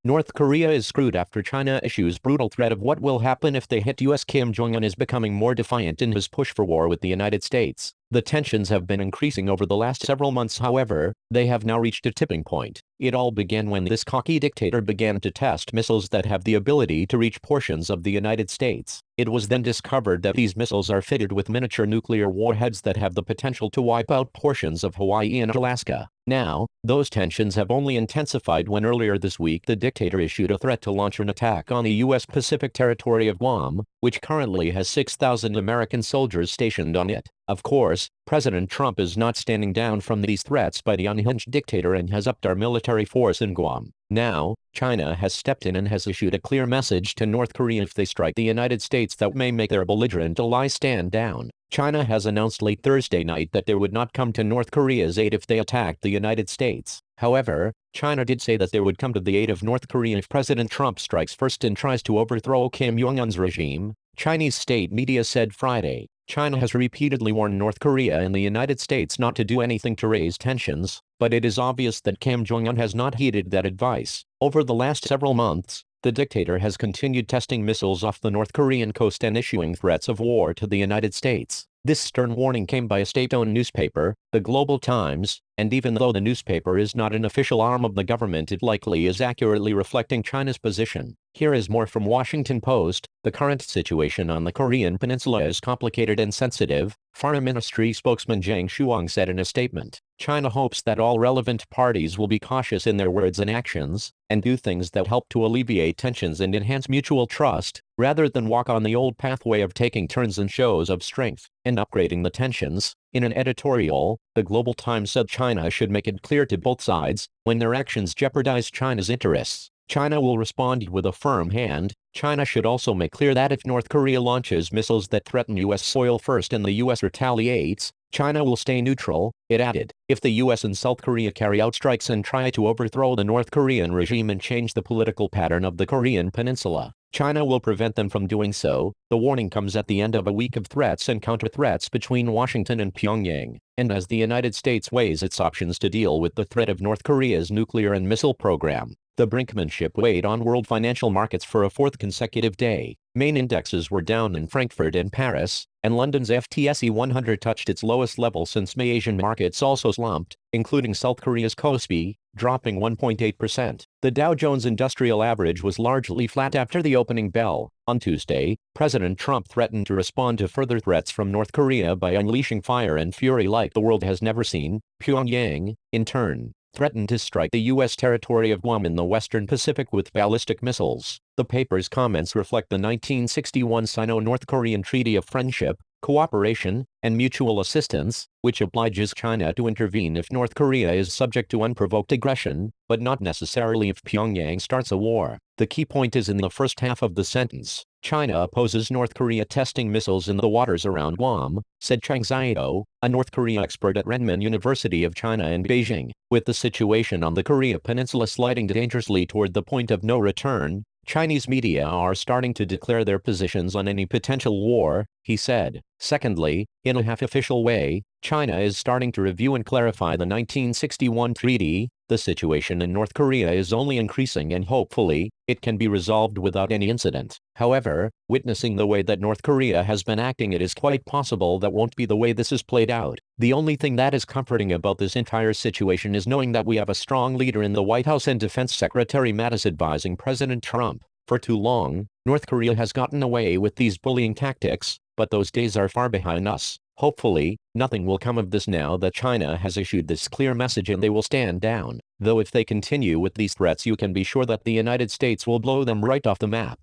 North Korea is screwed after China issues brutal threat of what will happen if they hit US. Kim Jong-un is becoming more defiant in his push for war with the United States. The tensions have been increasing over the last several months. However, they have now reached a tipping point. It all began when this cocky dictator began to test missiles that have the ability to reach portions of the United States. It was then discovered that these missiles are fitted with miniature nuclear warheads that have the potential to wipe out portions of Hawaii and Alaska. Now, those tensions have only intensified when earlier this week the dictator issued a threat to launch an attack on the U.S. Pacific territory of Guam, which currently has 6,000 American soldiers stationed on it. Of course, President Trump is not standing down from these threats by the unhinged dictator and has upped our military force in Guam. Now, China has stepped in and has issued a clear message to North Korea if they strike the United States that may make their belligerent ally stand down. China has announced late Thursday night that they would not come to North Korea's aid if they attacked the United States. However, China did say that they would come to the aid of North Korea if President Trump strikes first and tries to overthrow Kim Jong-un's regime, Chinese state media said Friday. China has repeatedly warned North Korea and the United States not to do anything to raise tensions, but it is obvious that Kim Jong-un has not heeded that advice. Over the last several months, the dictator has continued testing missiles off the North Korean coast and issuing threats of war to the United States. This stern warning came by a state-owned newspaper, the Global Times, and even though the newspaper is not an official arm of the government, it likely is accurately reflecting China's position. Here is more from Washington Post. The current situation on the Korean Peninsula is complicated and sensitive, Foreign Ministry spokesman Zhang Shuang said in a statement. China hopes that all relevant parties will be cautious in their words and actions, and do things that help to alleviate tensions and enhance mutual trust, rather than walk on the old pathway of taking turns in shows of strength and upgrading the tensions. In an editorial, the Global Times said China should make it clear to both sides, when their actions jeopardize China's interests, China will respond with a firm hand. China should also make clear that if North Korea launches missiles that threaten U.S. soil first and the U.S. retaliates, China will stay neutral, it added. If the U.S. and South Korea carry out strikes and try to overthrow the North Korean regime and change the political pattern of the Korean Peninsula, China will prevent them from doing so. The warning comes at the end of a week of threats and counter-threats between Washington and Pyongyang, and as the United States weighs its options to deal with the threat of North Korea's nuclear and missile program. The brinkmanship weighed on world financial markets for a fourth consecutive day. Main indexes were down in Frankfurt and Paris, and London's FTSE 100 touched its lowest level since May. Asian markets also slumped, including South Korea's Kospi, dropping 1.8%. The Dow Jones Industrial Average was largely flat after the opening bell. On Tuesday, President Trump threatened to respond to further threats from North Korea by unleashing fire and fury like the world has never seen. Pyongyang, in turn, threatened to strike the U.S. territory of Guam in the Western Pacific with ballistic missiles. The paper's comments reflect the 1961 Sino-North Korean Treaty of Friendship, Cooperation, and Mutual Assistance, which obliges China to intervene if North Korea is subject to unprovoked aggression, but not necessarily if Pyongyang starts a war. The key point is in the first half of the sentence. China opposes North Korea testing missiles in the waters around Guam, said Chang Xiao, a North Korea expert at Renmin University of China in Beijing. With the situation on the Korea Peninsula sliding dangerously toward the point of no return, Chinese media are starting to declare their positions on any potential war, he said. Secondly, in a half-official way, China is starting to review and clarify the 1961 treaty. The situation in North Korea is only increasing and hopefully, it can be resolved without any incident. However, witnessing the way that North Korea has been acting, it is quite possible that won't be the way this is played out. The only thing that is comforting about this entire situation is knowing that we have a strong leader in the White House and Defense Secretary Mattis advising President Trump. For too long, North Korea has gotten away with these bullying tactics, but those days are far behind us. Hopefully, nothing will come of this now that China has issued this clear message and they will stand down. Though if they continue with these threats, you can be sure that the United States will blow them right off the map.